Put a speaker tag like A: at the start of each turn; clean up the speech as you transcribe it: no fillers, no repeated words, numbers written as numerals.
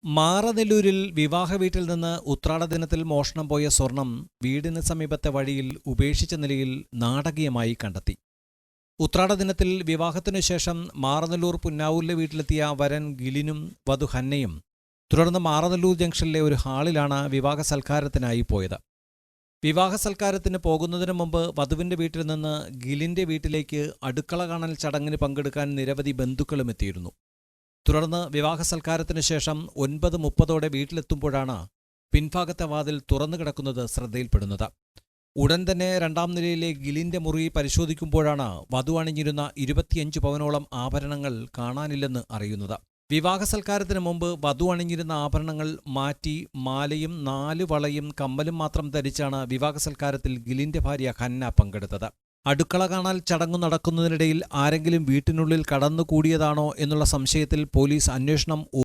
A: മാറനെല്ലൂരിൽ വിവാഹ വീട്ടിൽ നിന്ന് ഉത്രാട ദിനത്തിൽ മോഷണം പോയ സ്വർണം വീടിന് സമീപത്തെ വഴിയിൽ ഉപേക്ഷിച്ച നിലയിൽ നാടകീയമായി കണ്ടെത്തി. ഉത്രാട ദിനത്തിൽ വിവാഹത്തിനു ശേഷം മാറനെല്ലൂർ പുന്നാവൂരിലെ വീട്ടിലെത്തിയ വരൻ ഗിലിനും വധു ഹന്നയും തുടർന്ന് മാറനെല്ലൂർ ജംഗ്ഷനിലെ ഒരു ഹാളിലാണ് വിവാഹ സൽക്കാരത്തിനായി പോയത്. വിവാഹ സൽക്കാരത്തിന് പോകുന്നതിന് മുമ്പ് വധുവിന്റെ വീട്ടിൽ നിന്ന് ഗിലിന്റെ വീട്ടിലേക്ക് അടുക്കള കാണൽ ചടങ്ങിന് പങ്കെടുക്കാൻ നിരവധി ബന്ധുക്കളും എത്തിയിരുന്നു. തുടർന്ന് വിവാഹ സൽക്കാരത്തിനു ശേഷം 9:30 വീട്ടിലെത്തുമ്പോഴാണ് പിൻഭാഗത്തെ വാതിൽ തുറന്നു കിടക്കുന്നത് ശ്രദ്ധയിൽപ്പെടുന്നത്. ഉടൻ തന്നെ രണ്ടാം നിലയിലെ ഗിലിന്റെ മുറി പരിശോധിക്കുമ്പോഴാണ് വധു അണിഞ്ഞിരുന്ന 25 പവനോളം ആഭരണങ്ങൾ കാണാനില്ലെന്ന് അറിയുന്നത്. വിവാഹ സൽക്കാരത്തിന് മുമ്പ് വധു അണിഞ്ഞിരുന്ന ആഭരണങ്ങൾ മാറ്റി മാലയും 4 വളയും കമ്മലും മാത്രം ധരിച്ചാണ് വിവാഹ സൽക്കാരത്തിൽ ഗിലിന്റെ ഭാര്യ ഹന്ന പങ്കെടുത്തത്. അടുക്കള കാണൽ ചടങ്ങു നടക്കുന്നതിനിടയിൽ ആരെങ്കിലും വീട്ടിനുള്ളിൽ കടന്നുകൂടിയതാണോ എന്നുള്ള സംശയത്തിൽ പോലീസ് അന്വേഷണം